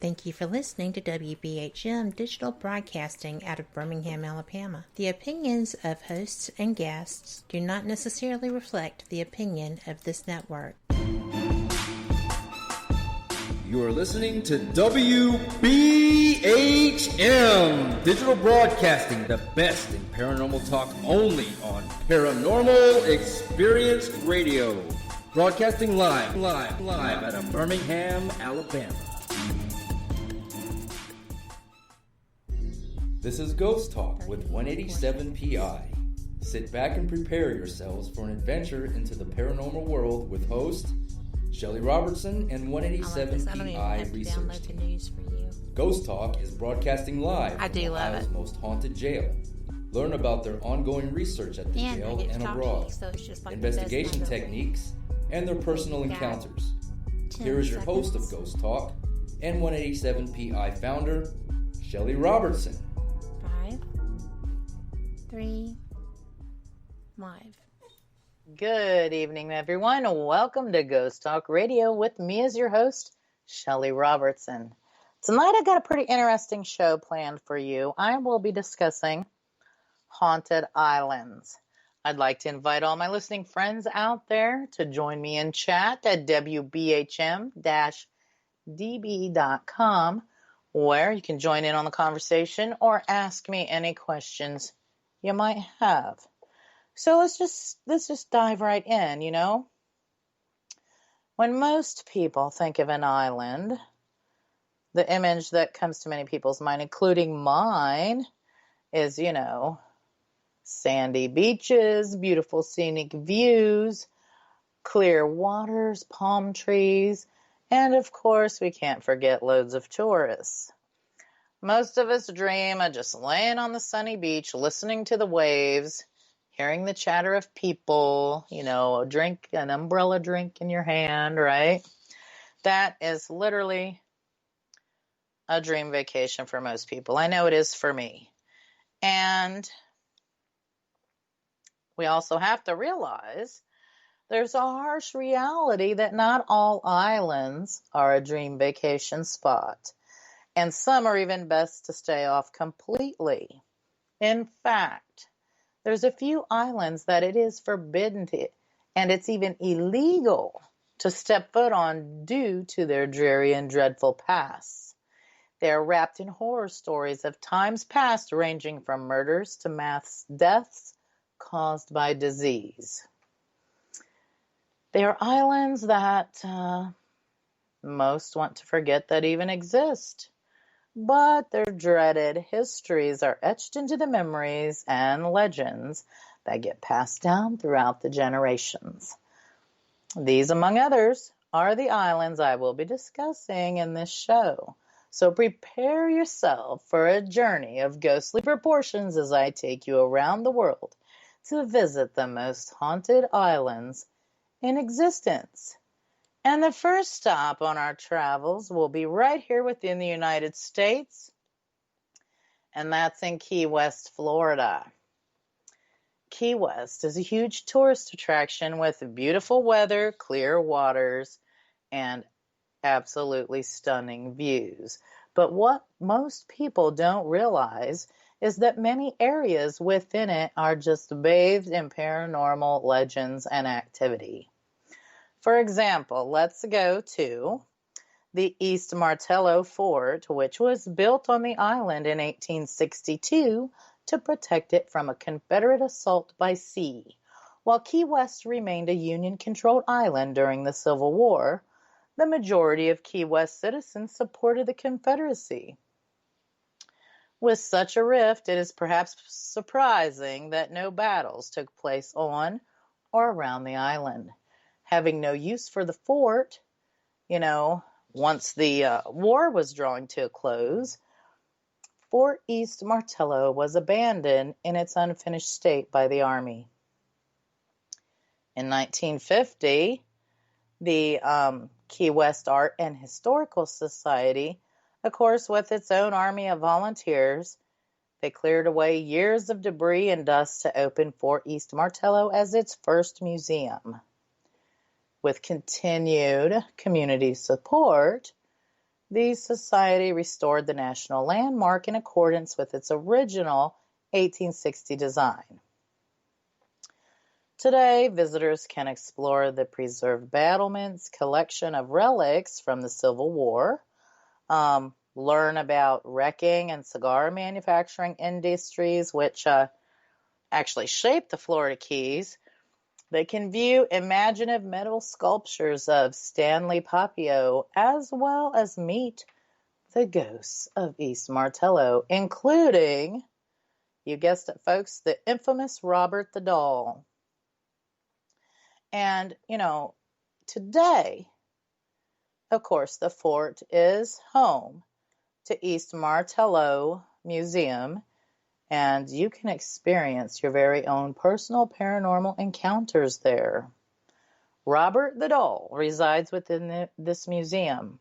Thank you for listening to WBHM Digital Broadcasting out of Birmingham, Alabama. The opinions of hosts and guests do not necessarily reflect the opinion of this network. You are listening to WBHM Digital Broadcasting, the best in paranormal talk only on Paranormal Experience Radio. Broadcasting live out of Birmingham, Alabama. This is Ghost Talk with 187 PI. Sit back and prepare yourselves for an adventure into the paranormal world with host Shelly Robertson and 187 PI research team. Ghost Talk is broadcasting live from Ohio's most haunted jail. Learn about their ongoing research at the jail and abroad, investigation techniques, and their personal encounters. Here is your host of Ghost Talk and 187 PI founder, Shelly Robertson. 5, 3, live. Good evening, everyone. Welcome to Ghost Talk Radio with me as your host, Shelly Robertson. Tonight I got a pretty interesting show planned for you. I will be discussing haunted islands. I'd like to invite all my listening friends out there to join me in chat at WBHM-DB.com, where you can join in on the conversation or ask me any questions you might have. So let's just dive right in, When most people think of an island, the image that comes to many people's mind, including mine, is, sandy beaches, beautiful scenic views, clear waters, palm trees, and of course we can't forget loads of tourists. Most of us dream of just laying on the sunny beach, listening to the waves, hearing the chatter of people, a drink, an umbrella drink in your hand, right? That is literally a dream vacation for most people. I know it is for me. And we also have to realize there's a harsh reality that not all islands are a dream vacation spot. And some are even best to stay off completely. In fact, there's a few islands that it is forbidden to, and it's even illegal to step foot on due to their dreary and dreadful pasts. They are wrapped in horror stories of times past, ranging from murders to mass deaths caused by disease. They are islands that most want to forget that even exist. But their dreaded histories are etched into the memories and legends that get passed down throughout the generations. These, among others, are the islands I will be discussing in this show. So prepare yourself for a journey of ghostly proportions as I take you around the world to visit the most haunted islands in existence. And the first stop on our travels will be right here within the United States, and that's in Key West, Florida. Key West is a huge tourist attraction with beautiful weather, clear waters, and absolutely stunning views. But what most people don't realize is that many areas within it are just bathed in paranormal legends and activity. For example, let's go to the East Martello Fort, which was built on the island in 1862 to protect it from a Confederate assault by sea. While Key West remained a Union-controlled island during the Civil War, the majority of Key West citizens supported the Confederacy. With such a rift, it is perhaps surprising that no battles took place on or around the island. Having no use for the fort, once the war was drawing to a close, Fort East Martello was abandoned in its unfinished state by the Army. In 1950, the Key West Art and Historical Society, of course, with its own army of volunteers, they cleared away years of debris and dust to open Fort East Martello as its first museum. With continued community support, the society restored the national landmark in accordance with its original 1860 design. Today, visitors can explore the preserved battlements, collection of relics from the Civil War, learn about wrecking and cigar manufacturing industries, which actually shaped the Florida Keys. They can view imaginative metal sculptures of Stanley Papio, as well as meet the ghosts of East Martello, including, you guessed it, folks, the infamous Robert the Doll. And, today, of course, the fort is home to East Martello Museum, and you can experience your very own personal paranormal encounters there. Robert the Doll resides within this museum.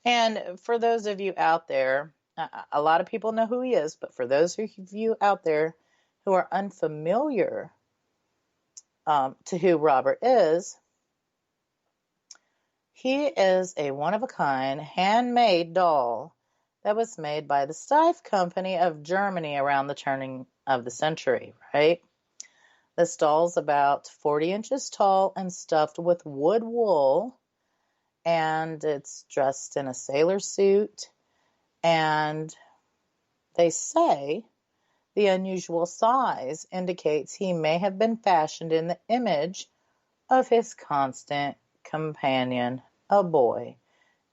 And for those of you out there, a lot of people know who he is, but for those of you out there who are unfamiliar to who Robert is, he is a one-of-a-kind handmade doll that was made by the Steiff Company of Germany around the turning of the century, right? This doll's about 40 inches tall and stuffed with wood wool, and it's dressed in a sailor suit, and they say the unusual size indicates he may have been fashioned in the image of his constant companion, a boy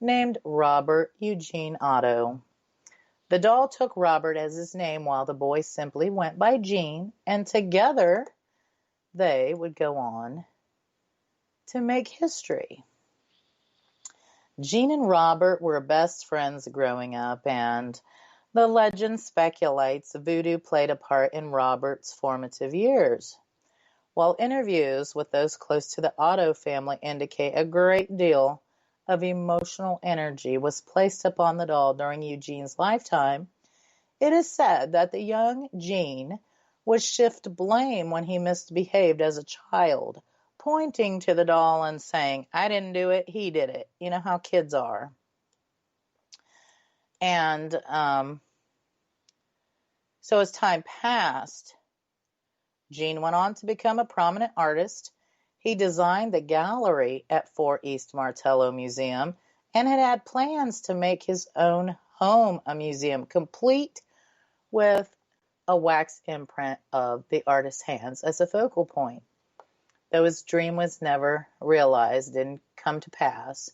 named Robert Eugene Otto. The doll took Robert as his name while the boy simply went by Gene, and together they would go on to make history. Gene and Robert were best friends growing up, and the legend speculates voodoo played a part in Robert's formative years. While interviews with those close to the Otto family indicate a great deal of emotional energy was placed upon the doll during Eugene's lifetime, it is said that the young Gene would shift blame when he misbehaved as a child, pointing to the doll and saying, "I didn't do it, he did it." You know how kids are. And so as time passed, Gene went on to become a prominent artist. He designed the gallery at Fort East Martello Museum and had plans to make his own home a museum, complete with a wax imprint of the artist's hands as a focal point. Though his dream was never realized, didn't come to pass,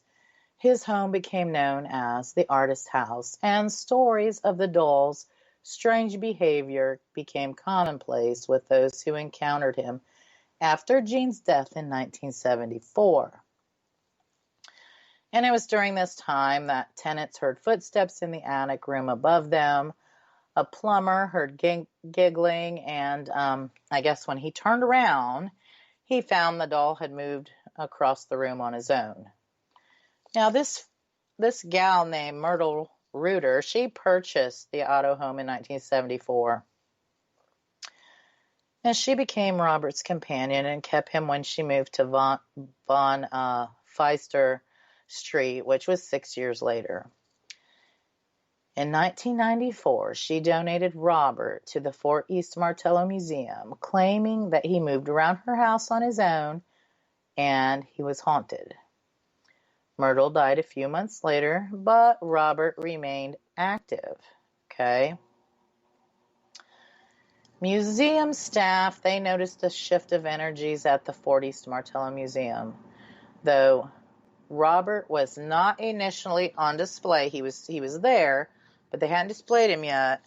his home became known as the Artist's House, and stories of the doll's strange behavior became commonplace with those who encountered him after Gene's death in 1974. And it was during this time that tenants heard footsteps in the attic room above them. A plumber heard giggling, and I guess when he turned around, he found the doll had moved across the room on his own. Now, this gal named Myrtle Reuter, she purchased the Otto home in 1974. And she became Robert's companion and kept him when she moved to Von Feister Street, which was 6 years later. In 1994, she donated Robert to the Fort East Martello Museum, claiming that he moved around her house on his own and he was haunted. Myrtle died a few months later, but Robert remained active. Okay. Museum staff, they noticed a shift of energies at the Fort East Martello Museum. Though Robert was not initially on display, he was there, but they hadn't displayed him yet.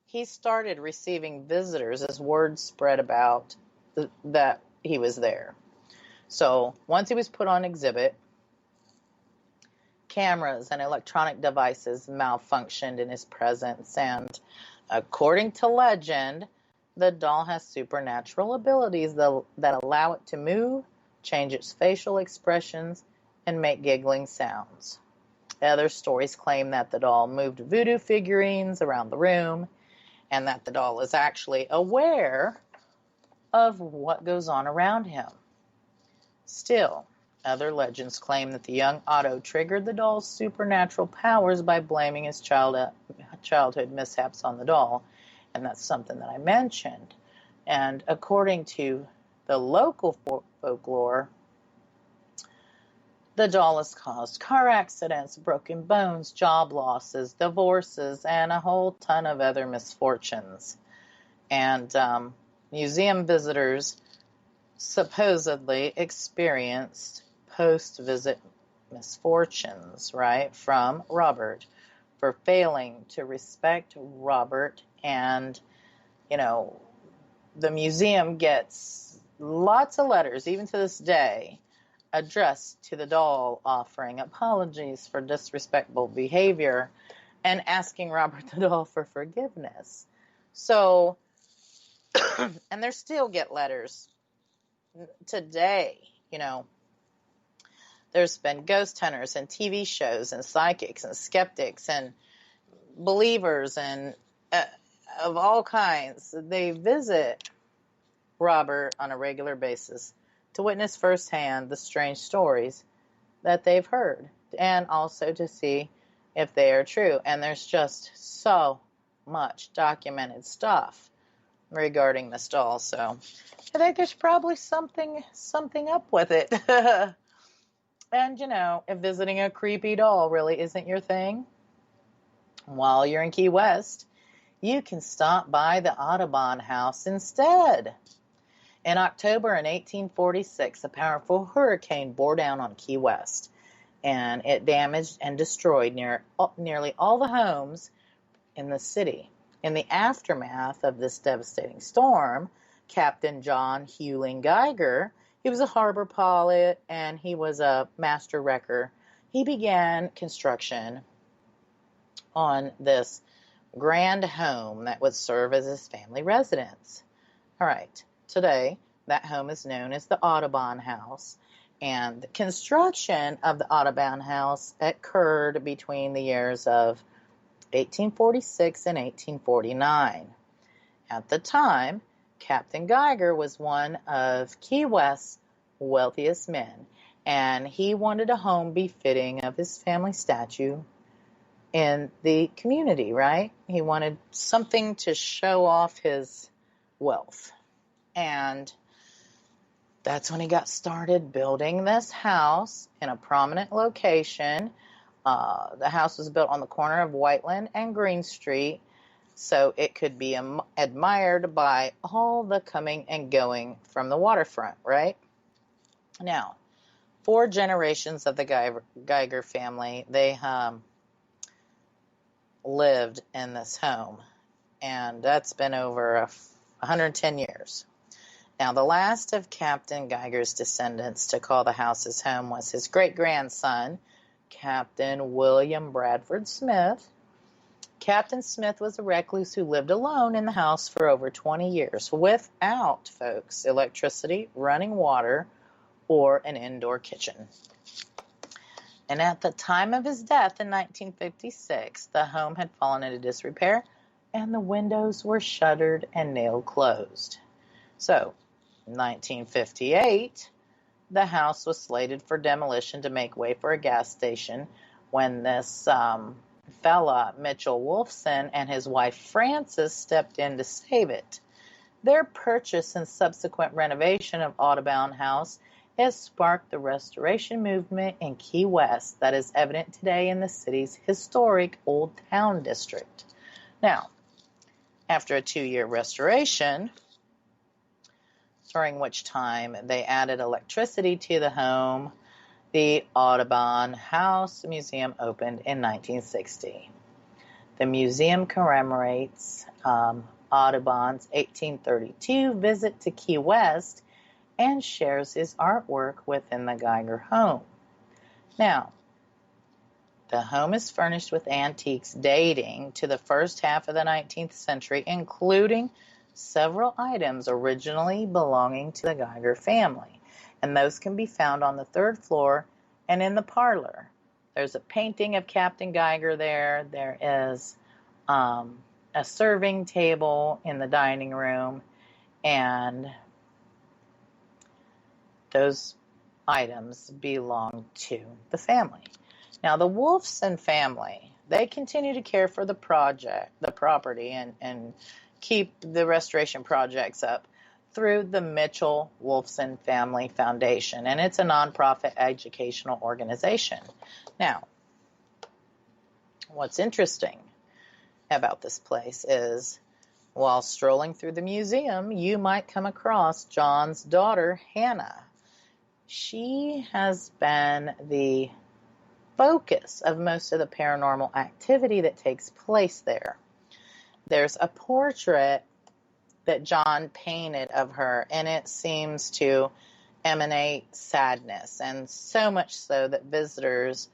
He started receiving visitors as word spread about that he was there. So once he was put on exhibit, cameras and electronic devices malfunctioned in his presence, and according to legend, the doll has supernatural abilities that allow it to move, change its facial expressions, and make giggling sounds. Other stories claim that the doll moved voodoo figurines around the room, and that the doll is actually aware of what goes on around him. Still, Other legends claim that the young Otto triggered the doll's supernatural powers by blaming his childhood mishaps on the doll, and that's something that I mentioned. And according to the local folklore, the doll has caused car accidents, broken bones, job losses, divorces, and a whole ton of other misfortunes. And museum visitors supposedly experienced post-visit misfortunes, right, from Robert for failing to respect Robert. And, you know, the museum gets lots of letters, even to this day, addressed to the doll offering apologies for disrespectful behavior and asking Robert the doll for forgiveness. So, and they still get letters today, you know. There's been ghost hunters and TV shows and psychics and skeptics and believers and of all kinds. They visit Robert on a regular basis to witness firsthand the strange stories that they've heard and also to see if they are true. And there's just so much documented stuff regarding this doll. So I think there's probably something up with it. And, you know, if visiting a creepy doll really isn't your thing, while you're in Key West, you can stop by the Audubon House instead. In October in 1846, a powerful hurricane bore down on Key West, and it damaged and destroyed nearly all the homes in the city. In the aftermath of this devastating storm, Captain John Hewling Geiger, he was a harbor pilot and he was a master wrecker. He began construction on this grand home that would serve as his family residence. All right, today that home is known as the Audubon House, and the construction of the Audubon House occurred between the years of 1846 and 1849. At the time, Captain Geiger was one of Key West's wealthiest men, and he wanted a home befitting of his family statue in the community, right? He wanted something to show off his wealth. And that's when he got started building this house in a prominent location. The house was built on the corner of Whiteland and Green Street, so it could be admired by all the coming and going from the waterfront, right? Now, 4 generations of the Geiger family, they lived in this home, and that's been over 110 years. Now, the last of Captain Geiger's descendants to call the house his home was his great-grandson, Captain William Bradford Smith. Captain Smith was a recluse who lived alone in the house for over 20 years without, folks, electricity, running water, or an indoor kitchen. And at the time of his death in 1956, the home had fallen into disrepair and the windows were shuttered and nailed closed. So, in 1958, the house was slated for demolition to make way for a gas station when this fella, Mitchell Wolfson, and his wife Frances stepped in to save it. Their purchase and subsequent renovation of Audubon House has sparked the restoration movement in Key West that is evident today in the city's historic Old Town District. Now, after a 2-year restoration, during which time they added electricity to the home, the Audubon House Museum opened in 1960. The museum commemorates Audubon's 1832 visit to Key West and shares his artwork within the Geiger home. Now, the home is furnished with antiques dating to the first half of the 19th century, including several items originally belonging to the Geiger family, and those can be found on the 3rd floor and in the parlor. There's a painting of Captain Geiger there. There is a serving table in the dining room, and those items belong to the family. Now, the Wolfson family, they continue to care for the property, and keep the restoration projects up through the Mitchell Wolfson Family Foundation, and it's a nonprofit educational organization. Now, what's interesting about this place is, while strolling through the museum, you might come across John's daughter, Hannah. She has been the focus of most of the paranormal activity that takes place there. There's a portrait that John painted of her, and it seems to emanate sadness, and so much so that visitors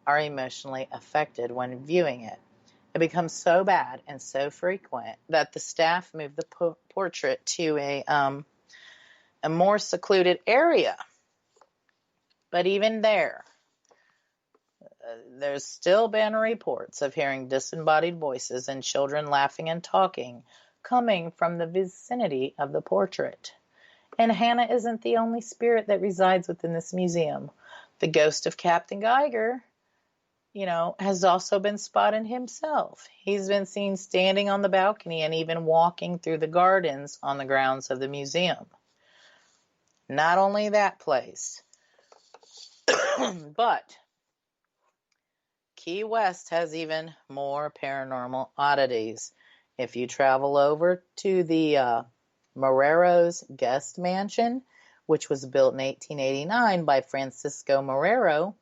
are emotionally affected when viewing it. It becomes so bad and so frequent that the staff moved the portrait to a more secluded area. But even there, there's still been reports of hearing disembodied voices and children laughing and talking coming from the vicinity of the portrait. And Hannah isn't the only spirit that resides within this museum. The ghost of Captain Geiger, has also been spotted himself. He's been seen standing on the balcony and even walking through the gardens on the grounds of the museum. Not only that place, but Key West has even more paranormal oddities. If you travel over to the Morero's Guest Mansion, which was built in 1889 by Francisco Morero,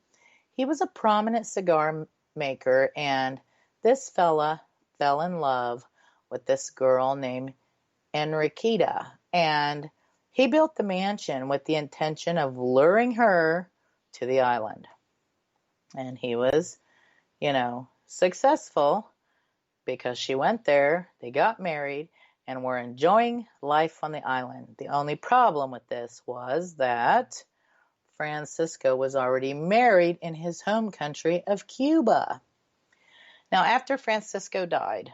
he was a prominent cigar maker, and this fella fell in love with this girl named Enriqueta, and he built the mansion with the intention of luring her to the island. And he was, successful, because she went there, they got married, and were enjoying life on the island. The only problem with this was that Francisco was already married in his home country of Cuba. Now, after Francisco died,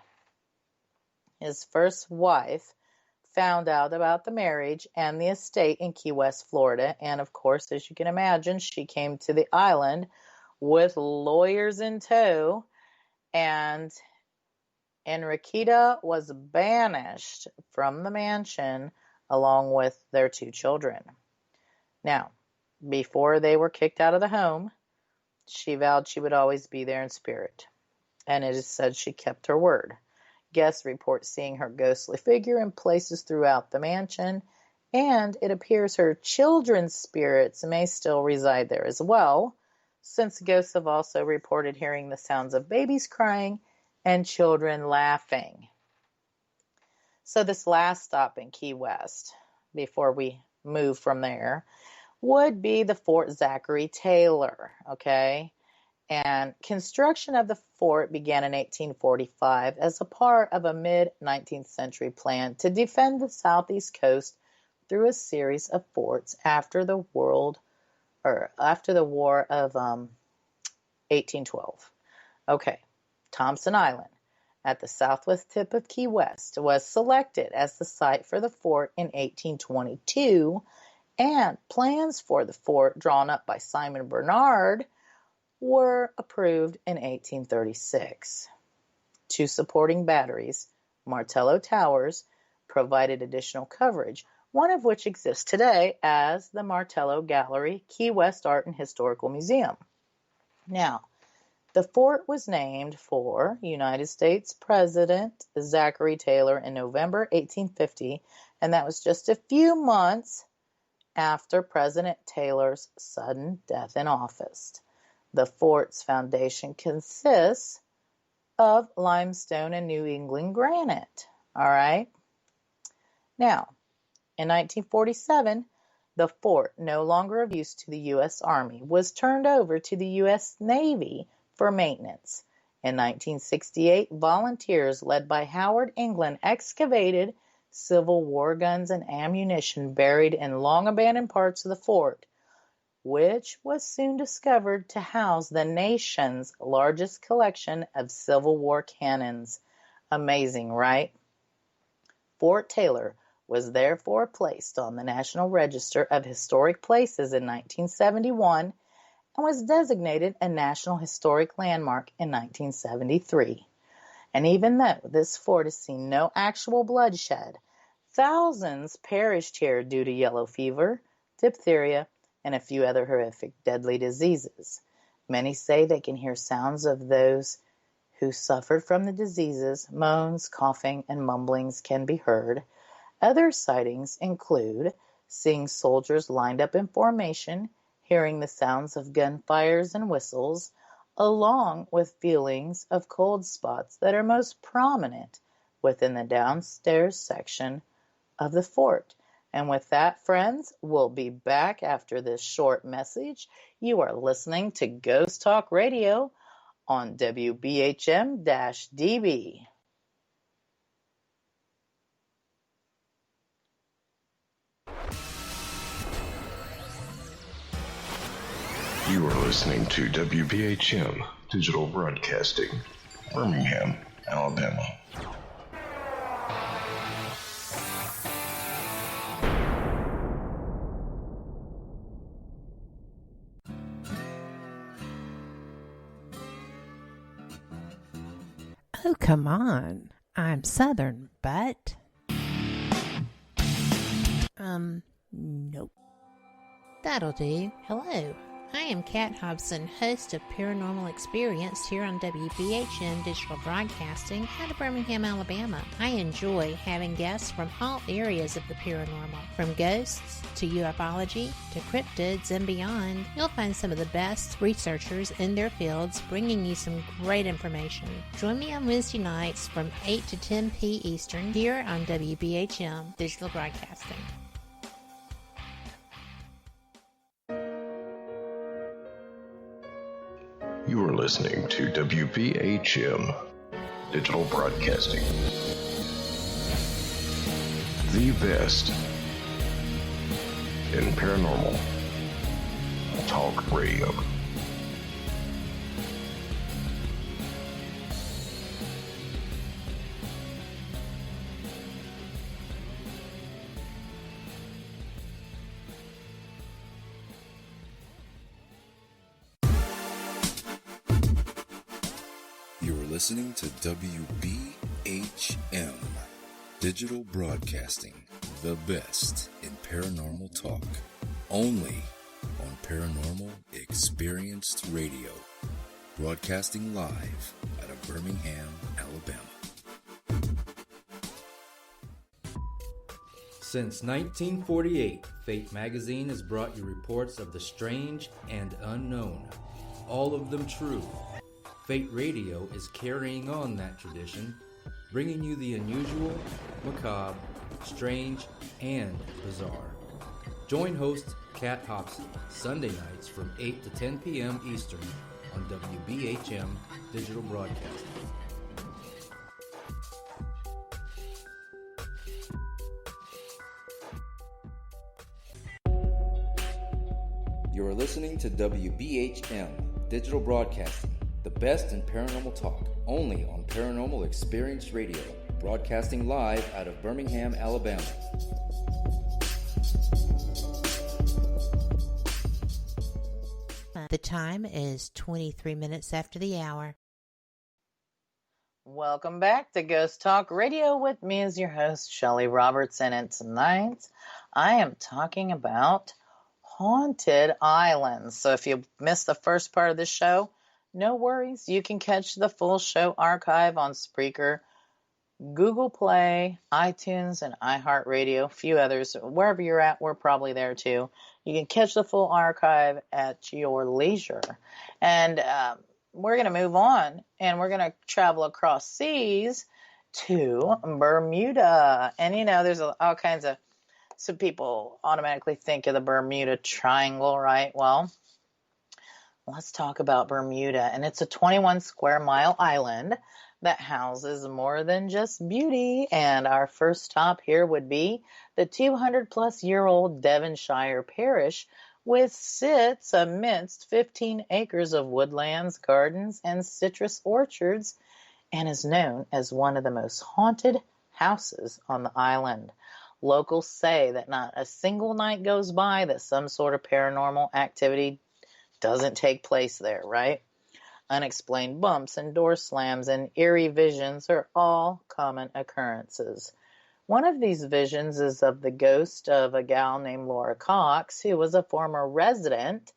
his first wife found out about the marriage and the estate in Key West, Florida, and of course, as you can imagine, she came to the island with lawyers in tow, and Enriqueta was banished from the mansion along with their 2 children. Now, before they were kicked out of the home, she vowed she would always be there in spirit, and it is said she kept her word. Guests report seeing her ghostly figure in places throughout the mansion, and it appears her children's spirits may still reside there as well, since ghosts have also reported hearing the sounds of babies crying and children laughing. So this last stop in Key West, before we move from there, would be the Fort Zachary Taylor, okay? And construction of the fort began in 1845 as a part of a mid-19th century plan to defend the southeast coast through a series of forts after the War of 1812. Okay, Thompson Island at the southwest tip of Key West was selected as the site for the fort in 1822, and plans for the fort drawn up by Simon Bernard were approved in 1836. 2 supporting batteries, Martello Towers, provided additional coverage, one of which exists today as the Martello Gallery, Key West Art and Historical Museum. Now, the fort was named for United States President Zachary Taylor in November 1850, and that was just a few months after President Taylor's sudden death in office. The fort's foundation consists of limestone and New England granite. All right. Now, in 1947, the fort, no longer of use to the U.S. Army, was turned over to the U.S. Navy for maintenance. In 1968, volunteers led by Howard England excavated Civil War guns and ammunition buried in long-abandoned parts of the fort, which was soon discovered to house the nation's largest collection of Civil War cannons. Amazing, right? Fort Taylor was therefore placed on the National Register of Historic Places in 1971 and was designated a National Historic Landmark in 1973. And even though this fort has seen no actual bloodshed, thousands perished here due to yellow fever, diphtheria, and a few other horrific deadly diseases. Many say they can hear sounds of those who suffered from the diseases. Moans, coughing, and mumblings can be heard. Other sightings include seeing soldiers lined up in formation, hearing the sounds of gunfires and whistles, along with feelings of cold spots that are most prominent within the downstairs section of the fort. And with that, friends, we'll be back after this short message. You are listening to Ghost Talk Radio on WBHM-DB. You are listening to WBHM Digital Broadcasting, Birmingham, Alabama. Oh, come on. I'm Southern, but... nope. That'll do. Hello. I am Kat Hobson, host of Paranormal Experience here on WBHM Digital Broadcasting out of Birmingham, Alabama. I enjoy having guests from all areas of the paranormal, from ghosts to ufology to cryptids and beyond. You'll find some of the best researchers in their fields bringing you some great information. Join me on Wednesday nights from 8 to 10 p. Eastern here on WBHM Digital Broadcasting. You are listening to WBHM Digital Broadcasting, the best in paranormal talk radio. Listening to WBHM Digital Broadcasting, the best in paranormal talk, only on Paranormal Experienced Radio, broadcasting live out of Birmingham, Alabama. Since 1948, Fate Magazine has brought you reports of the strange and unknown, all of them true. Fate Radio is carrying on that tradition, bringing you the unusual, macabre, strange, and bizarre. Join host Kat Hobson Sunday nights from 8 to 10 p.m. Eastern on WBHM Digital Broadcasting. You are listening to WBHM Digital Broadcasting, the best in paranormal talk, only on Paranormal Experience Radio, broadcasting live out of Birmingham, Alabama. The time is 23 minutes after the hour. Welcome back to Ghost Talk Radio with me as your host, Shelly Robertson, and tonight I am talking about haunted islands. So if you missed the first part of the show, no worries. You can catch the full show archive on Spreaker, Google Play, iTunes, and iHeartRadio. A few others. Wherever you're at, we're probably there too. You can catch the full archive at your leisure. And we're going to move on, and we're going to travel across seas to Bermuda. And, you know, there's all kinds of, some people automatically think of the Bermuda Triangle, right? Well, let's talk about Bermuda. And it's a 21 square mile island that houses more than just beauty. And our first stop here would be the 200-plus-year-old Devonshire parish, which sits amidst 15 acres of woodlands, gardens, and citrus orchards, and is known as one of the most haunted houses on the island. Locals say that not a single night goes by that some sort of paranormal activity doesn't take place there, right? Unexplained bumps and door slams and eerie visions are all common occurrences. One of these visions is of the ghost of a gal named Laura Cox, who was a former resident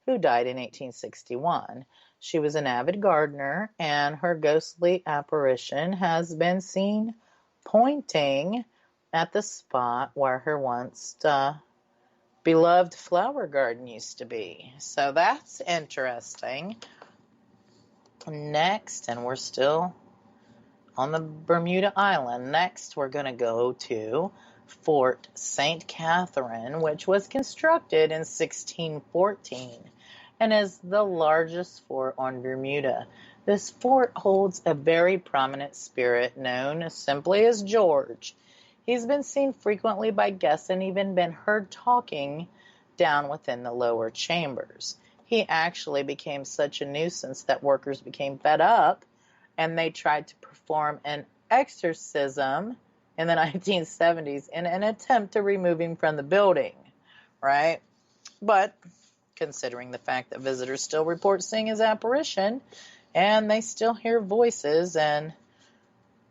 who died in 1861. She was an avid gardener, and her ghostly apparition has been seen pointing at the spot where her once beloved flower garden used to be. So that's interesting. Next, and we're still on the Bermuda Island, next we're going to go to Fort St. Catherine, which was constructed in 1614 and is the largest fort on Bermuda. This fort holds a very prominent spirit known simply as George. He's been seen frequently by guests and even been heard talking down within the lower chambers. He actually became such a nuisance that workers became fed up and they tried to perform an exorcism in the 1970s in an attempt to remove him from the building, right? But considering the fact that visitors still report seeing his apparition and they still hear voices and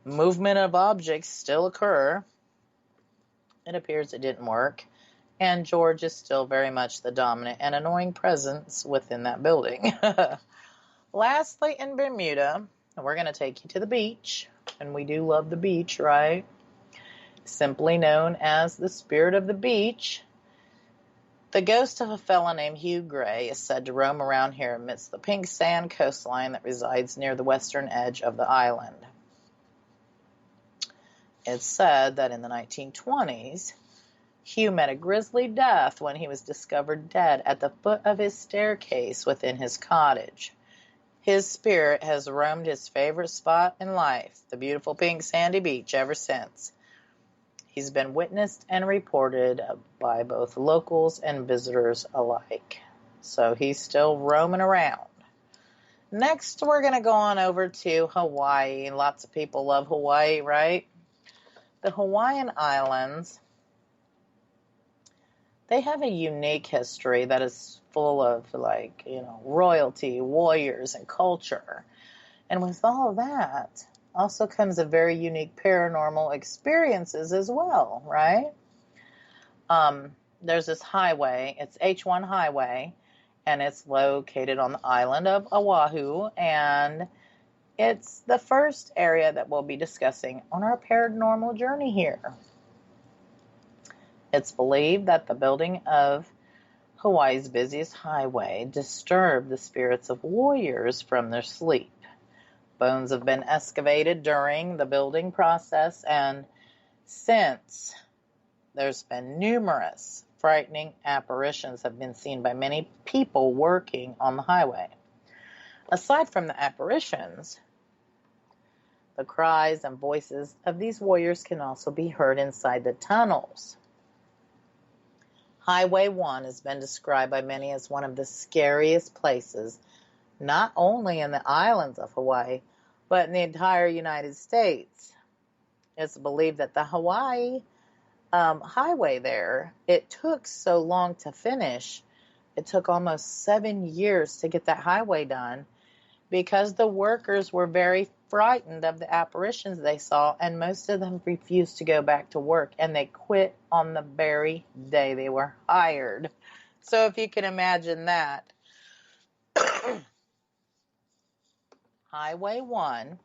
movement of objects still occur, it appears it didn't work, and George is still very much the dominant and annoying presence within that building. Lastly, in Bermuda, we're going to take you to the beach, and we do love the beach, right? Simply known as the Spirit of the Beach, the ghost of a fellow named Hugh Gray is said to roam around here amidst the pink sand coastline that resides near the western edge of the island. It's said that in the 1920s, Hugh met a grisly death when he was discovered dead at the foot of his staircase within his cottage. His spirit has roamed his favorite spot in life, the beautiful pink sandy beach, ever since. He's been witnessed and reported by both locals and visitors alike. So he's still roaming around. Next, we're going to go on over to Hawaii. Lots of people love Hawaii, right? The Hawaiian Islands, they have a unique history that is full of, royalty, warriors, and culture. And with all of that, also comes a very unique paranormal experiences as well, right? There's this highway, it's H1 Highway, and it's located on the island of Oahu, and it's the first area that we'll be discussing on our paranormal journey here. It's believed that the building of Hawaii's busiest highway disturbed the spirits of warriors from their sleep. Bones have been excavated during the building process, and since there's been numerous frightening apparitions have been seen by many people working on the highway. Aside from the apparitions, the cries and voices of these warriors can also be heard inside the tunnels. Highway 1 has been described by many as one of the scariest places, not only in the islands of Hawaii, but in the entire United States. It's believed that the Hawaii highway there, it took so long to finish. It took almost 7 years to get that highway done because the workers were very frightened of the apparitions they saw, and most of them refused to go back to work, and they quit on the very day they were hired. So if you can imagine that. Highway 1,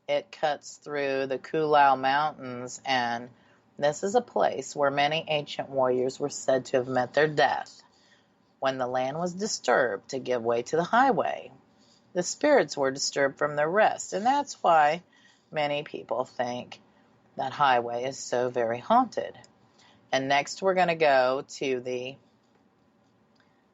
it cuts through the Koolau Mountains, and this is a place where many ancient warriors were said to have met their death when the land was disturbed to give way to the highway. The spirits were disturbed from their rest, and that's why many people think that highway is so very haunted. And next we're going to go to the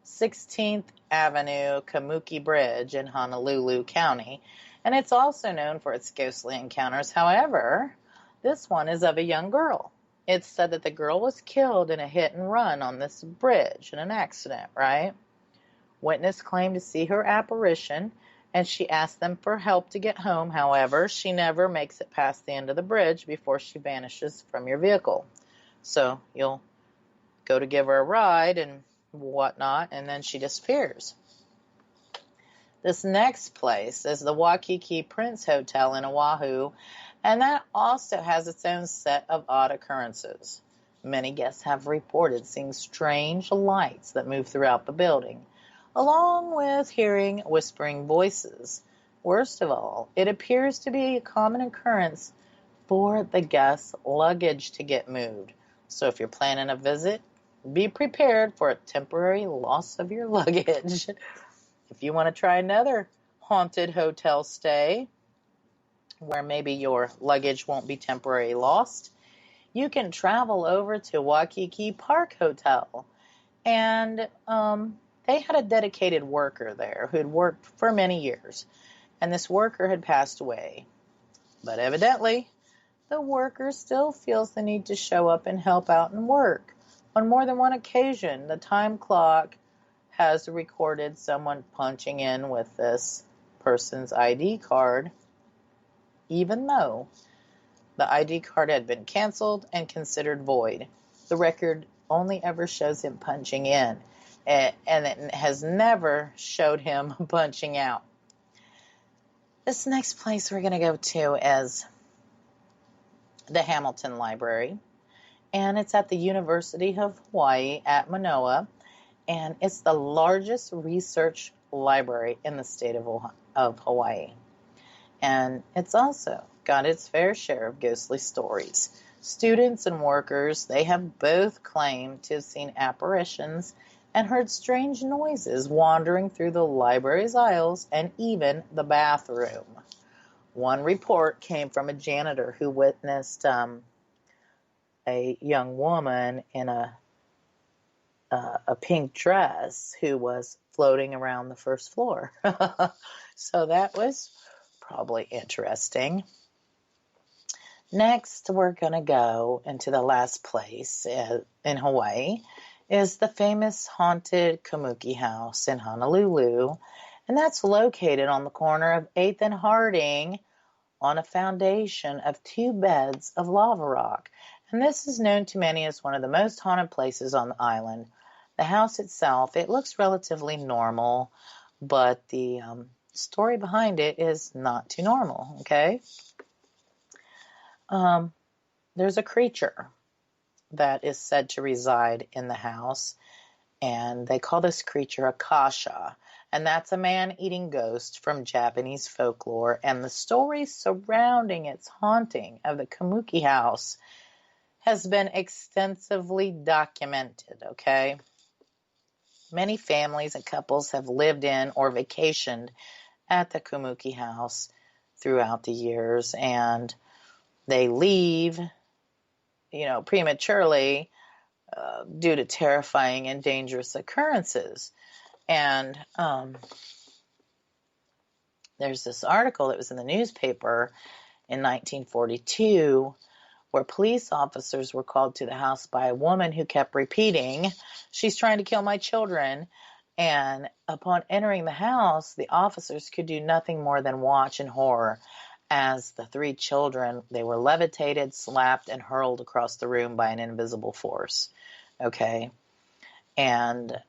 16th Avenue Kamuki Bridge in Honolulu County, and it's also known for its ghostly encounters. However, this one is of a young girl. It's said that the girl was killed in a hit and run on this bridge in an accident, right? Witness claimed to see her apparition, and she asked them for help to get home. However, she never makes it past the end of the bridge before she vanishes from your vehicle. So you'll go to give her a ride and whatnot, and then she disappears. This next place is the Waikiki Prince Hotel in Oahu, and that also has its own set of odd occurrences. Many guests have reported seeing strange lights that move throughout the building, along with hearing whispering voices. Worst of all, it appears to be a common occurrence for the guest's luggage to get moved. So if you're planning a visit, be prepared for a temporary loss of your luggage. If you want to try another haunted hotel stay where maybe your luggage won't be temporarily lost, you can travel over to Waikiki Park Hotel. And they had a dedicated worker there who had worked for many years. And this worker had passed away. But evidently, the worker still feels the need to show up and help out and work. On more than one occasion, the time clock has recorded someone punching in with this person's ID card, even though the ID card had been canceled and considered void. The record only ever shows him punching in, and it has never showed him punching out. This next place we're going to go to is the Hamilton Library, and it's at the University of Hawaii at Manoa, and it's the largest research library in the state of Hawaii. And it's also got its fair share of ghostly stories. Students and workers, they have both claimed to have seen apparitions and heard strange noises wandering through the library's aisles and even the bathroom. One report came from a janitor who witnessed a young woman in a pink dress who was floating around the first floor. So that was probably interesting. Next, we're going to go into the last place in Hawaii, is the famous haunted Kamuki House in Honolulu, and that's located on the corner of 8th and Harding on a foundation of 2 beds of lava rock. And this is known to many as one of the most haunted places on the island. The house itself, it looks relatively normal, but the story behind it is not too normal, okay? There's a creature that is said to reside in the house, and they call this creature a kasha, and that's a man-eating ghost from Japanese folklore, and the story surrounding its haunting of the Kamuki House has been extensively documented, okay? Many families and couples have lived in or vacationed at the Kamuki House throughout the years, and they leave, prematurely due to terrifying and dangerous occurrences. And there's this article that was in the newspaper in 1942 where police officers were called to the house by a woman who kept repeating, "She's trying to kill my children." And upon entering the house, the officers could do nothing more than watch in horror as the 3 children, they were levitated, slapped, and hurled across the room by an invisible force. Okay? And,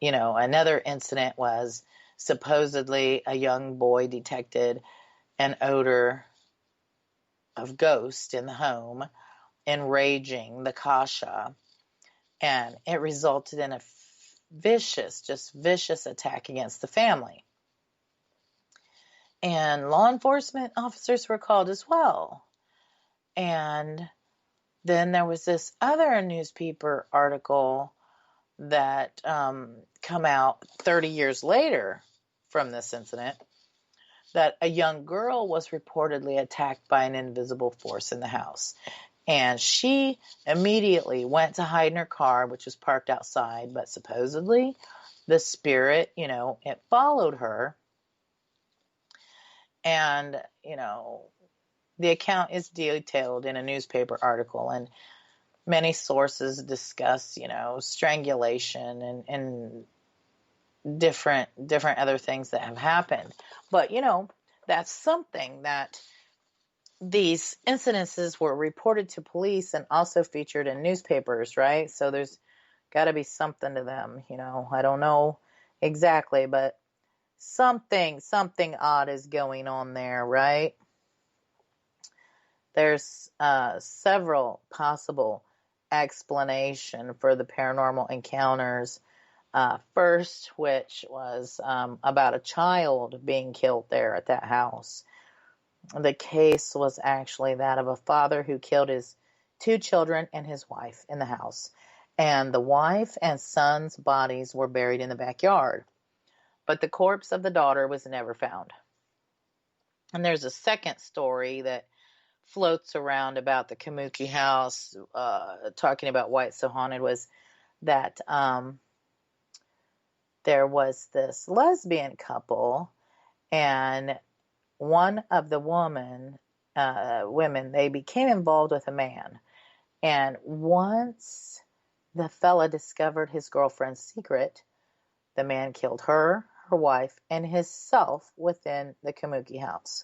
another incident was supposedly a young boy detected an odor of ghost in the home, enraging the kasha, and it resulted in a vicious attack against the family. And law enforcement officers were called as well. And then there was this other newspaper article that come out 30 years later from this incident, that a young girl was reportedly attacked by an invisible force in the house. And she immediately went to hide in her car, which was parked outside, but supposedly the spirit, it followed her. And, the account is detailed in a newspaper article, and many sources discuss, strangulation and different other things that have happened. But, that's something that these incidences were reported to police and also featured in newspapers, right? So there's got to be something to them, I don't know exactly, but something odd is going on there, right? There's several possible explanation for the paranormal encounters. First, which was about a child being killed there at that house. The case was actually that of a father who killed his 2 children and his wife in the house. And the wife and son's bodies were buried in the backyard. But the corpse of the daughter was never found. And there's a second story that floats around about the Kamuki house, talking about why it's so haunted, was that there was this lesbian couple, and one of the women, they became involved with a man. And once the fella discovered his girlfriend's secret, the man killed her, her wife, and himself within the Kamuki house.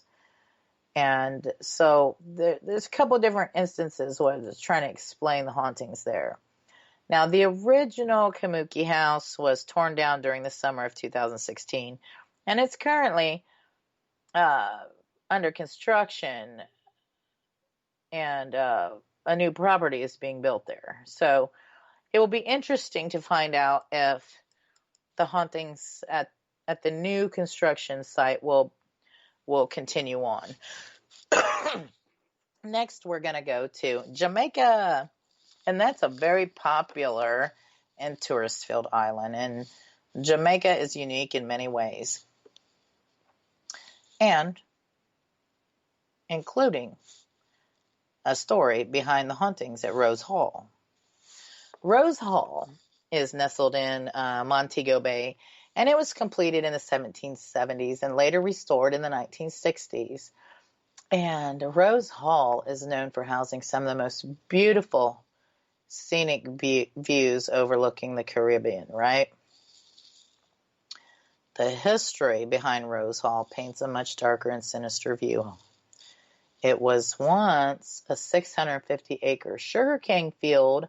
And so there's a couple of different instances where I was trying to explain the hauntings there. Now, the original Kamuki house was torn down during the summer of 2016, and it's currently under construction, and a new property is being built there. So it will be interesting to find out if the hauntings at the new construction site will continue on. Next, we're going to go to Jamaica, and that's a very popular and tourist-filled island, and Jamaica is unique in many ways, and including a story behind the hauntings at Rose Hall. Rose Hall is nestled in Montego Bay, and it was completed in the 1770s and later restored in the 1960s. And Rose Hall is known for housing some of the most beautiful scenic views overlooking the Caribbean, right? The history behind Rose Hall paints a much darker and sinister view. It was once a 650-acre sugarcane field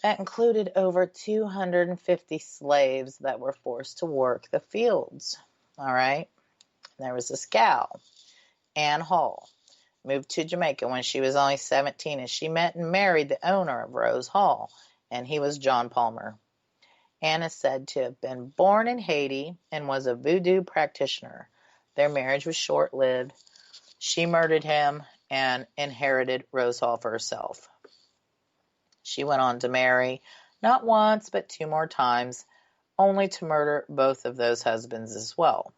that included over 250 slaves that were forced to work the fields. All right? There was this gal, Ann Hall, moved to Jamaica when she was only 17, and she met and married the owner of Rose Hall, and he was John Palmer. Ann is said to have been born in Haiti and was a voodoo practitioner. Their marriage was short-lived. She murdered him and inherited Rose Hall for herself. She went on to marry, not once, but 2 more times, only to murder both of those husbands as well.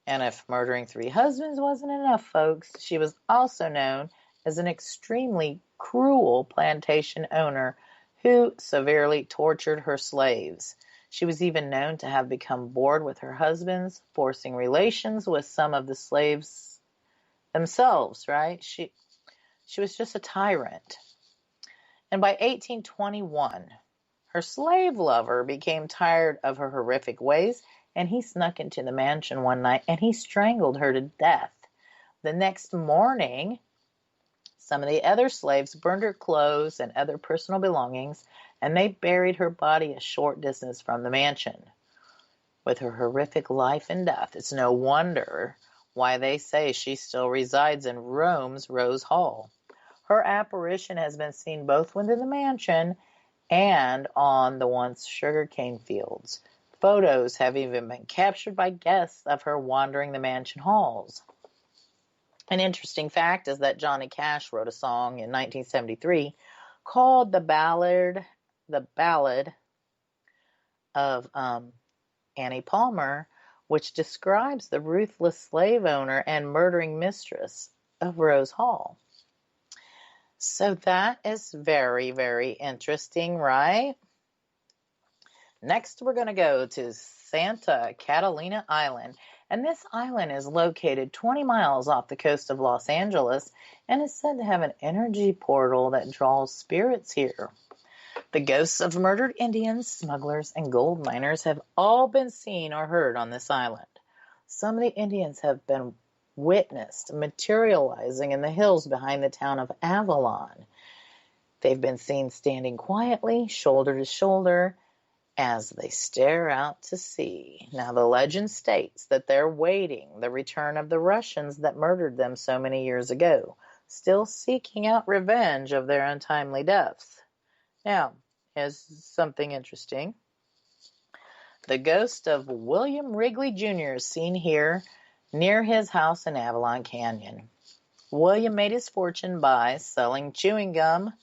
And if murdering 3 husbands wasn't enough, folks, she was also known as an extremely cruel plantation owner who severely tortured her slaves. She was even known to have become bored with her husbands, forcing relations with some of the slaves themselves, right? She was just a tyrant. And by 1821, her slave lover became tired of her horrific ways, and he snuck into the mansion one night and he strangled her to death. The next morning, some of the other slaves burned her clothes and other personal belongings, and they buried her body a short distance from the mansion. With her horrific life and death, it's no wonder why they say she still resides in Rome's Rose Hall. Her apparition has been seen both within the mansion and on the once sugarcane fields. Photos have even been captured by guests of her wandering the mansion halls. An interesting fact is that Johnny Cash wrote a song in 1973 called The Ballad of Annie Palmer, which describes the ruthless slave owner and murdering mistress of Rose Hall. So that is very, very interesting, right? Next, we're going to go to Santa Catalina Island. And this island is located 20 miles off the coast of Los Angeles and is said to have an energy portal that draws spirits here. The ghosts of murdered Indians, smugglers, and gold miners have all been seen or heard on this island. Some of the Indians have been witnessed materializing in the hills behind the town of Avalon. They've been seen standing quietly, shoulder to shoulder, as they stare out to sea. Now, the legend states that they're waiting the return of the Russians that murdered them so many years ago, still seeking out revenge of their untimely deaths. Now, here's something interesting. The ghost of William Wrigley Jr. is seen here near his house in Avalon Canyon. William made his fortune by selling chewing gum.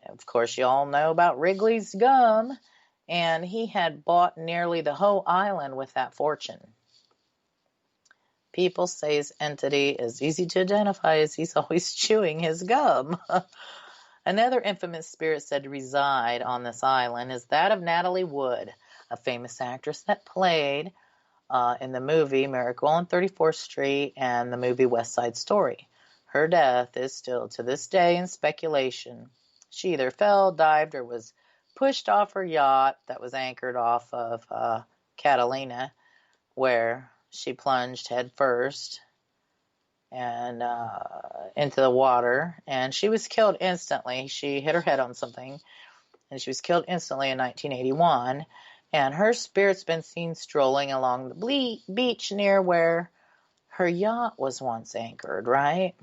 Of course, you all know about Wrigley's gum. And he had bought nearly the whole island with that fortune. People say his entity is easy to identify as he's always chewing his gum. Another infamous spirit said to reside on this island is that of Natalie Wood, a famous actress that played in the movie Miracle on 34th Street and the movie West Side Story. Her death is still to this day in speculation. She either fell, dived, or was pushed off her yacht that was anchored off of Catalina, where she plunged head first and into the water, and she was killed instantly. She hit her head on something, and she was killed instantly in 1981, and her spirit's been seen strolling along the beach near where her yacht was once anchored, right?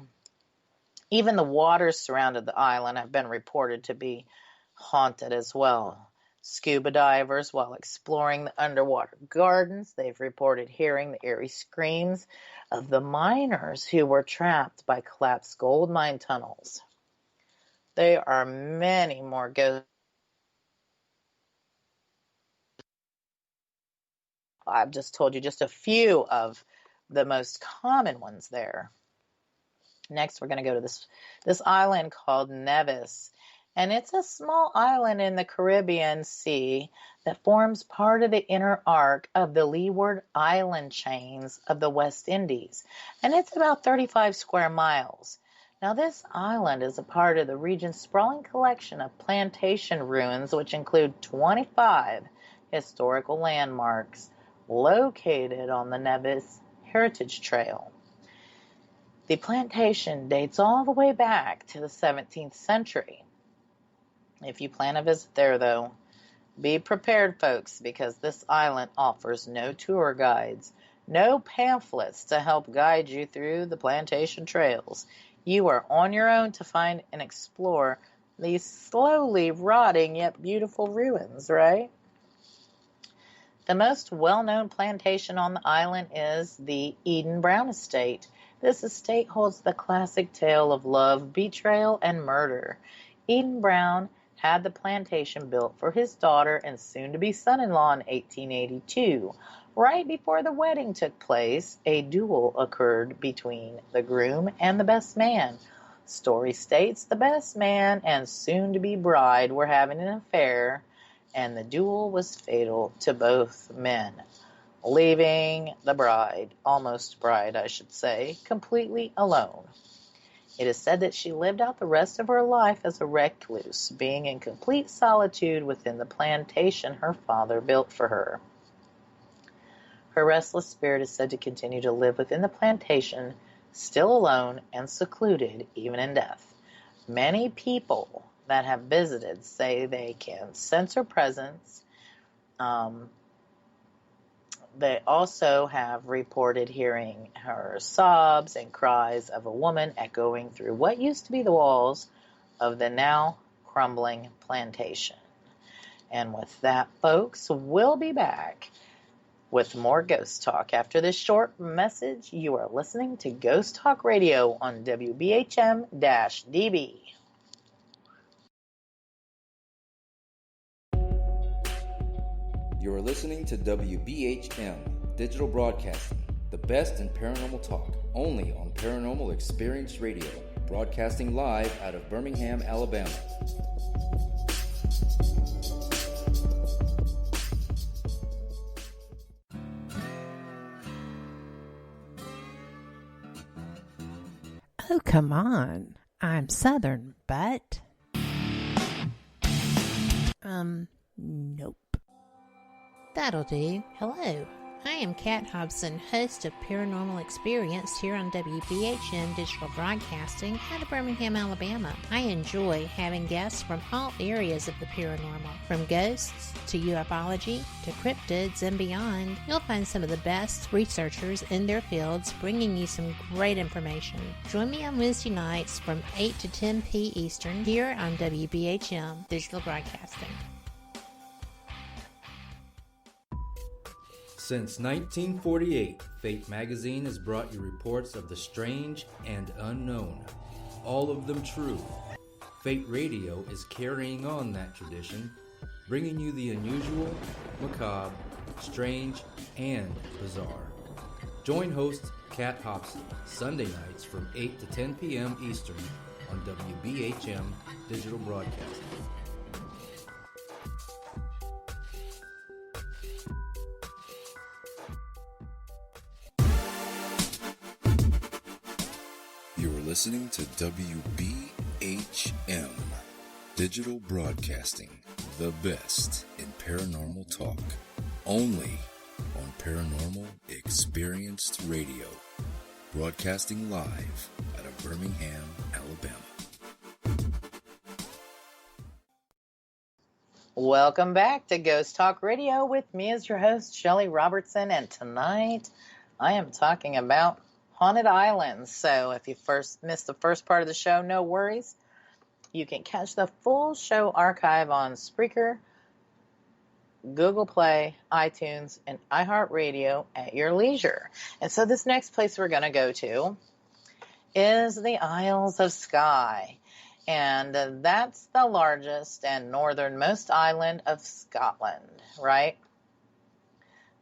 Even the waters surrounding the island have been reported to be haunted as well. Scuba divers, while exploring the underwater gardens, they've reported hearing the eerie screams of the miners who were trapped by collapsed gold mine tunnels. There are many more ghosts. I've just told you just a few of the most common ones there. Next, we're going to go to this island called Nevis. And it's a small island in the Caribbean Sea that forms part of the inner arc of the Leeward Island chains of the West Indies. And it's about 35 square miles. Now, this island is a part of the region's sprawling collection of plantation ruins, which include 25 historical landmarks located on the Nevis Heritage Trail. The plantation dates all the way back to the 17th century. If you plan a visit there, though, be prepared, folks, because this island offers no tour guides, no pamphlets to help guide you through the plantation trails. You are on your own to find and explore these slowly rotting yet beautiful ruins, right? The most well-known plantation on the island is the Eden Brown Estate. This estate holds the classic tale of love, betrayal, and murder. Eden Brown had the plantation built for his daughter and soon-to-be son-in-law in 1882. Right before the wedding took place, a duel occurred between the groom and the best man. Story states the best man and soon-to-be bride were having an affair, and the duel was fatal to both men, leaving the bride, almost bride I should say, completely alone. It is said that she lived out the rest of her life as a recluse, being in complete solitude within the plantation her father built for her. Her restless spirit is said to continue to live within the plantation, still alone and secluded even in death. Many people that have visited say they can sense her presence. They also have reported hearing her sobs and cries of a woman echoing through what used to be the walls of the now crumbling plantation. And with that, folks, we'll be back with more Ghost Talk. After this short message, you are listening to Ghost Talk Radio on WBHM-DB. You are listening to WBHM Digital Broadcasting, the best in paranormal talk, only on Paranormal Experience Radio, broadcasting live out of Birmingham, Alabama. Oh, come on. I'm Southern, but... nope. That'll do. Hello, I am Kat Hobson, host of Paranormal Experience here on WBHM Digital Broadcasting out of Birmingham, Alabama. I enjoy having guests from all areas of the paranormal, from ghosts to ufology to cryptids and beyond. You'll find some of the best researchers in their fields bringing you some great information. Join me on Wednesday nights from 8 to 10 p. Eastern here on WBHM Digital Broadcasting. Since 1948, Fate magazine has brought you reports of the strange and unknown, all of them true. Fate Radio is carrying on that tradition, bringing you the unusual, macabre, strange, and bizarre. Join host Kat Hobson Sunday nights from 8 to 10 p.m. Eastern on WBHM Digital Broadcasting. Listening to WBHM Digital Broadcasting, the best in paranormal talk, only on Paranormal Experienced Radio, broadcasting live out of Birmingham, Alabama. Welcome back to Ghost Talk Radio with me as your host, Shelly Robertson, and tonight I am talking about haunted islands. So if you missed the first part of the show, no worries. You can catch the full show archive on Spreaker, Google Play, iTunes, and iHeartRadio at your leisure. And so this next place we're going to go to is the Isles of Skye. And that's the largest and northernmost island of Scotland, right?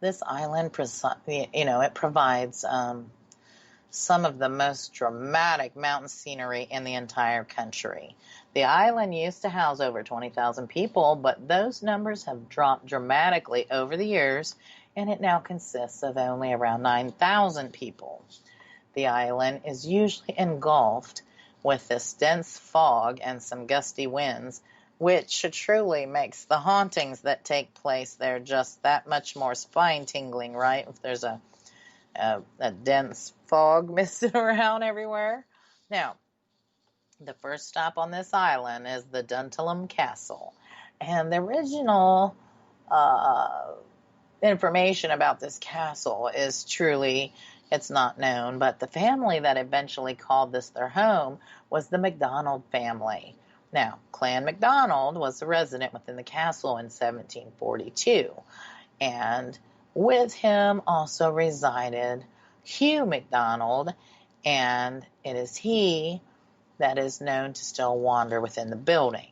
This island, it provides some of the most dramatic mountain scenery in the entire country. The island used to house over 20,000 people, but those numbers have dropped dramatically over the years, and it now consists of only around 9,000 people. The island is usually engulfed with this dense fog and some gusty winds, which truly makes the hauntings that take place there just that much more spine-tingling, right? If there's a dense fog misting around everywhere. Now, the first stop on this island is the Duntellam Castle. And the original information about this castle is truly, it's not known, but the family that eventually called this their home was the MacDonald family. Now, Clan MacDonald was a resident within the castle in 1742, and with him also resided Hugh MacDonald, and it is he that is known to still wander within the building.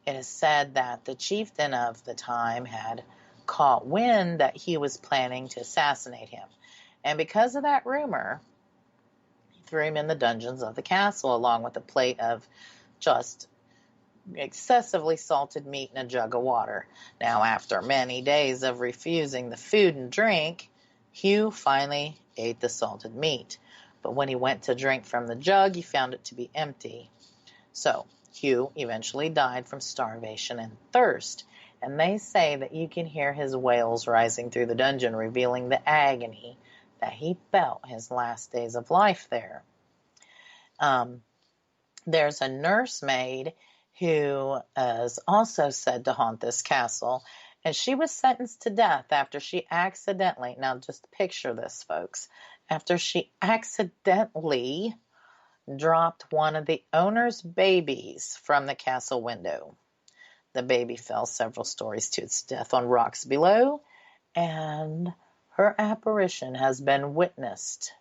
It is said that the chieftain of the time had caught wind that he was planning to assassinate him, and because of that rumor, he threw him in the dungeons of the castle along with a plate of just excessively salted meat and a jug of water. Now, after many days of refusing the food and drink, Hugh finally ate the salted meat. But when he went to drink from the jug, he found it to be empty. So, Hugh eventually died from starvation and thirst. And they say that you can hear his wails rising through the dungeon, revealing the agony that he felt his last days of life there. There's a nursemaid who is also said to haunt this castle, and she was sentenced to death after she accidentally, now just picture this, folks, after she accidentally dropped one of the owner's babies from the castle window. The baby fell several stories to its death on rocks below, and her apparition has been witnessed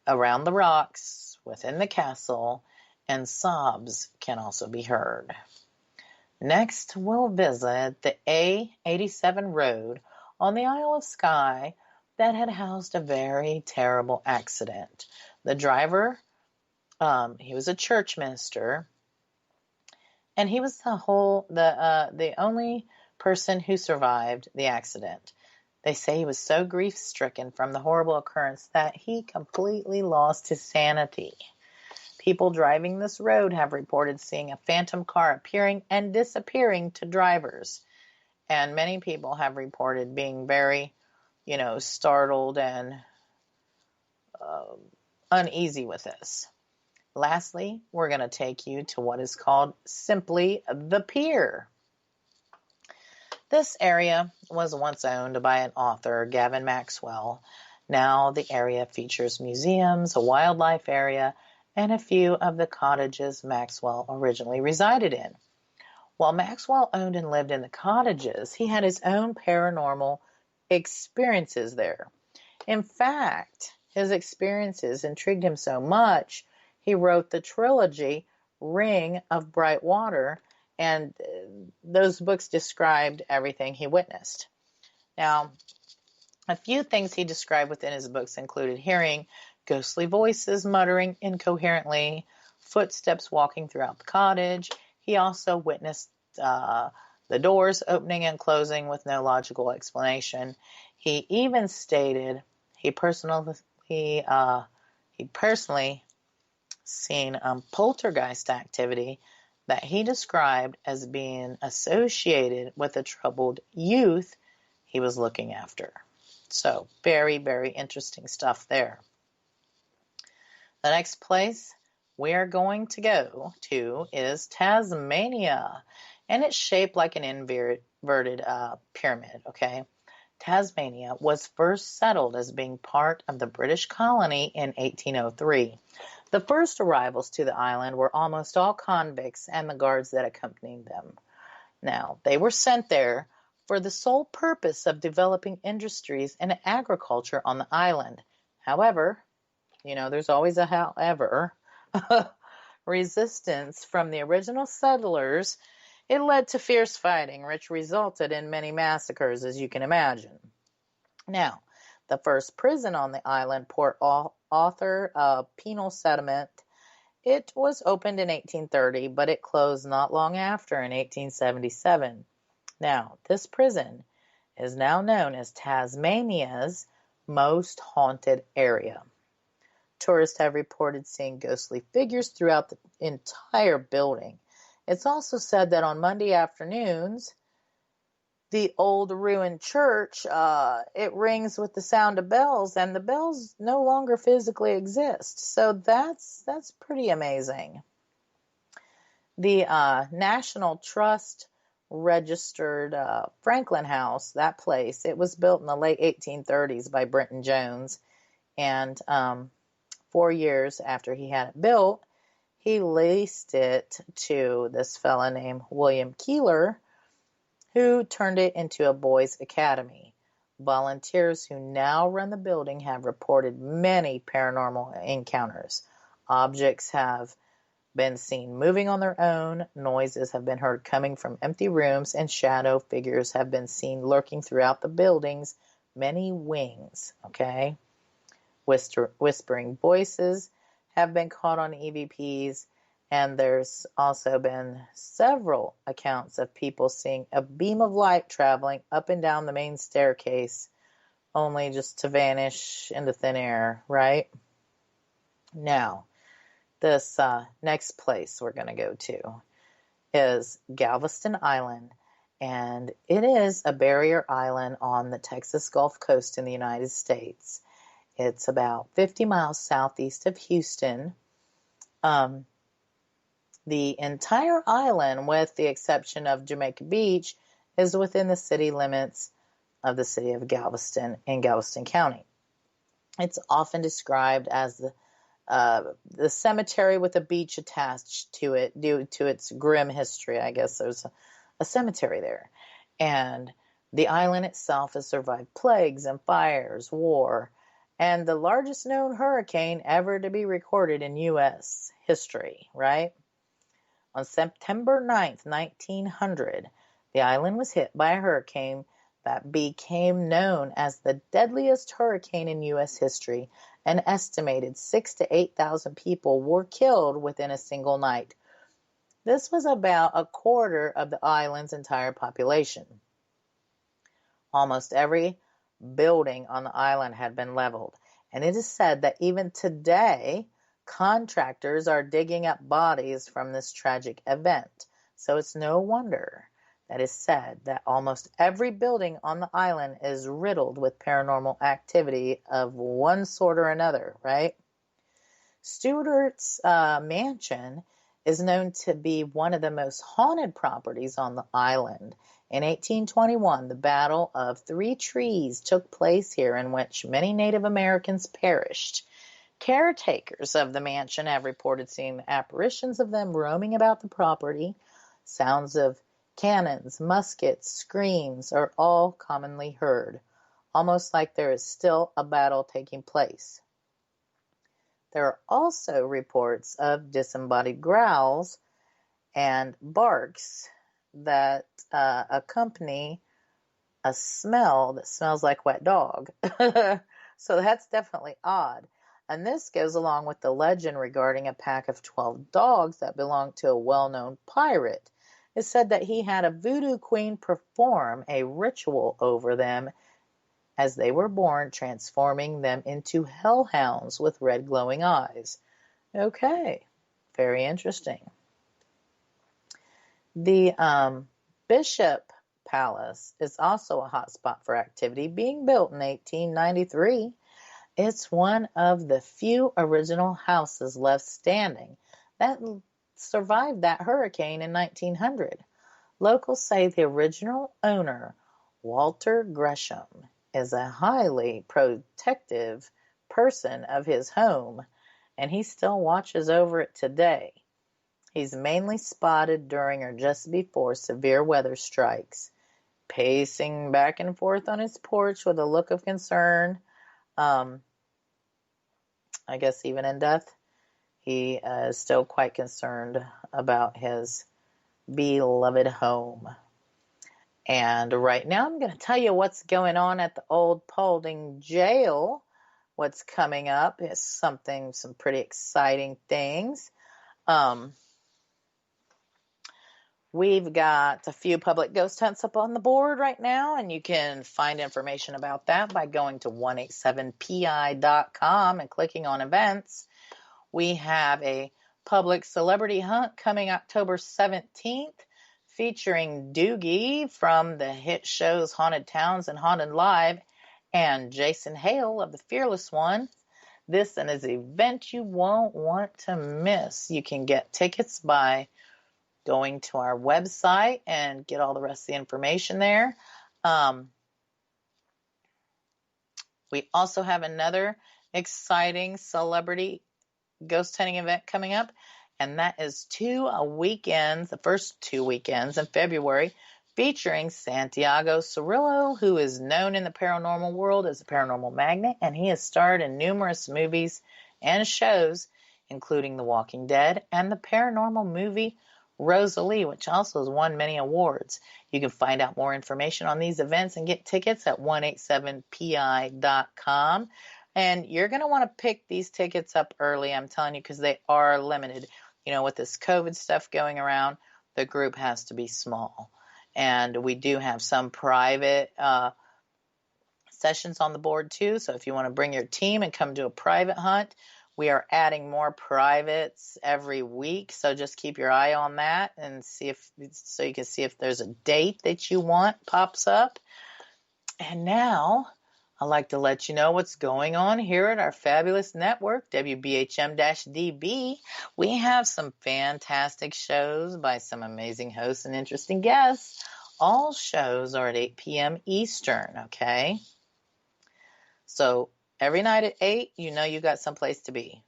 around the rocks within the castle, and sobs can also be heard. Next, we'll visit the A87 road on the Isle of Skye that had housed a very terrible accident. The driver, he was a church minister, and he was the only person who survived the accident. They say he was so grief-stricken from the horrible occurrence that he completely lost his sanity. People driving this road have reported seeing a phantom car appearing and disappearing to drivers. And many people have reported being very startled and uneasy with this. Lastly, we're going to take you to what is called simply the Pier. This area was once owned by an author, Gavin Maxwell. Now the area features museums, a wildlife area, and a few of the cottages Maxwell originally resided in. While Maxwell owned and lived in the cottages, he had his own paranormal experiences there. In fact, his experiences intrigued him so much, he wrote the trilogy Ring of Bright Water, and those books described everything he witnessed. Now, a few things he described within his books included hearing ghostly voices muttering incoherently, footsteps walking throughout the cottage. He also witnessed the doors opening and closing with no logical explanation. He even stated he personally seen poltergeist activity that he described as being associated with a troubled youth he was looking after. So, very, very interesting stuff there. The next place we're going to go to is Tasmania, and it's shaped like an inverted pyramid, okay? Tasmania was first settled as being part of the British colony in 1803. The first arrivals to the island were almost all convicts and the guards that accompanied them. Now, they were sent there for the sole purpose of developing industries and agriculture on the island. However, there's always a however, resistance from the original settlers, it led to fierce fighting, which resulted in many massacres, as you can imagine. Now, the first prison on the island, Port Arthur Penal Settlement, it was opened in 1830, but it closed not long after in 1877. Now, this prison is now known as Tasmania's most haunted area. Tourists have reported seeing ghostly figures throughout the entire building. It's also said that on Monday afternoons, the old ruined church, it rings with the sound of bells, and the bells no longer physically exist. So that's pretty amazing. The National Trust registered Franklin House, that place, it was built in the late 1830s by Brenton Jones, and 4 years after he had it built, he leased it to this fella named William Keeler, who turned it into a boys' academy. Volunteers who now run the building have reported many paranormal encounters. Objects have been seen moving on their own, noises have been heard coming from empty rooms, and shadow figures have been seen lurking throughout the buildings. Many wings, okay? Whispering voices have been caught on EVPs, and there's also been several accounts of people seeing a beam of light traveling up and down the main staircase, only just to vanish into thin air, right? Now, this next place we're going to go to is Galveston Island, and it is a barrier island on the Texas Gulf Coast in the United States. It's about 50 miles southeast of Houston. The entire island, with the exception of Jamaica Beach, is within the city limits of the city of Galveston in Galveston County. It's often described as the cemetery with a beach attached to it due to its grim history. I guess there's a cemetery there. And the island itself has survived plagues and fires, war, and the largest known hurricane ever to be recorded in U.S. history, right? On September 9th, 1900, the island was hit by a hurricane that became known as the deadliest hurricane in U.S. history. An estimated 6,000 to 8,000 people were killed within a single night. This was about a quarter of the island's entire population. Almost every building on the island had been leveled, and it is said that even today, contractors are digging up bodies from this tragic event. So it's no wonder that is said that almost every building on the island is riddled with paranormal activity of one sort or another, right? Stewart's mansion is known to be one of the most haunted properties on the island. In 1821, the Battle of Three Trees took place here, in which many Native Americans perished. Caretakers of the mansion have reported seeing apparitions of them roaming about the property. Sounds of cannons, muskets, screams are all commonly heard, almost like there is still a battle taking place. There are also reports of disembodied growls and barks that accompany a smell that smells like wet dog. So that's definitely odd. And this goes along with the legend regarding a pack of 12 dogs that belonged to a well-known pirate. It's said that he had a voodoo queen perform a ritual over them as they were born, transforming them into hellhounds with red glowing eyes. Okay, very interesting. The Bishop Palace is also a hotspot for activity, being built in 1893. It's one of the few original houses left standing that survived that hurricane in 1900. Locals say the original owner, Walter Gresham, is a highly protective person of his home, and he still watches over it today. He's mainly spotted during or just before severe weather strikes, pacing back and forth on his porch with a look of concern. I guess even in death, he is still quite concerned about his beloved home. And right now I'm going to tell you what's going on at the old Paulding jail. What's coming up is some pretty exciting things. We've got a few public ghost hunts up on the board right now, and you can find information about that by going to 187pi.com and clicking on events. We have a public celebrity hunt coming October 17th, featuring Doogie from the hit shows Haunted Towns and Haunted Live, and Jason Hale of the Fearless One. This is an event you won't want to miss. You can get tickets by going to our website and get all the rest of the information there. We also have another exciting celebrity ghost hunting event coming up, and that is the first 2 weekends in February, featuring Santiago Cirillo, who is known in the paranormal world as a paranormal magnet, and he has starred in numerous movies and shows, including The Walking Dead and the paranormal movie Rosalie, which also has won many awards. You can find out more information on these events and get tickets at 187pi.com. And you're going to want to pick these tickets up early, I'm telling you, because they are limited. You know, with this COVID stuff going around, the group has to be small. And we do have some private sessions on the board too. So if you want to bring your team and come to a private hunt, we are adding more privates every week. So just keep your eye on that and so you can see if there's a date that you want pops up. And now I'd like to let you know what's going on here at our fabulous network, WBHM-DB. We have some fantastic shows by some amazing hosts and interesting guests. All shows are at 8 p.m. Eastern, okay? So every night at 8, you know you got someplace to be.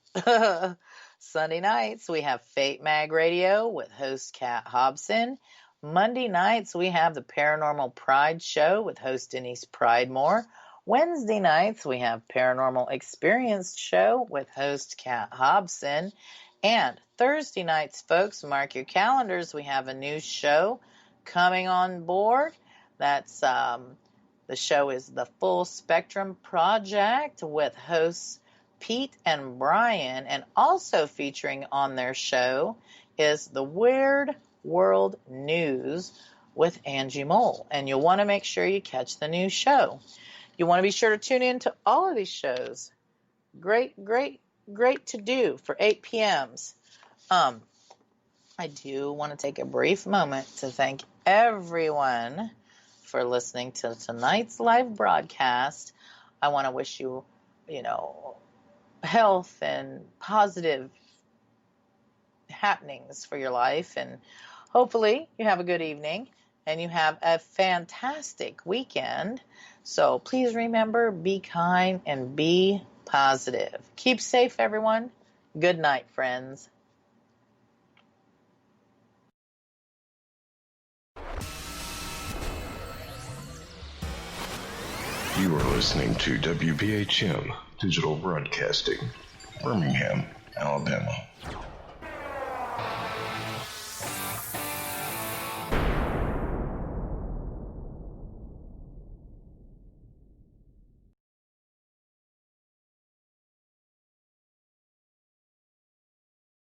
Sunday nights, we have Fate Mag Radio with host Kat Hobson. Monday nights, we have the Paranormal Pride Show with host Denise Pridemore. Wednesday nights, we have Paranormal Experience Show with host Kat Hobson. And Thursday nights, folks, mark your calendars. We have a new show coming on board. That's the show is the Full Spectrum Project with hosts Pete and Brian. And also featuring on their show is the Weird World News with Angie Mole. And you'll want to make sure you catch the new show. You want to be sure to tune in to all of these shows. Great to do for 8 p.m.s. I do want to take a brief moment to thank everyone for listening to tonight's live broadcast. I want to wish you, health and positive happenings for your life. And hopefully you have a good evening and you have a fantastic weekend. So please remember, be kind and be positive. Keep safe, everyone. Good night, friends. You are listening to WBHM Digital Broadcasting, Birmingham, Alabama.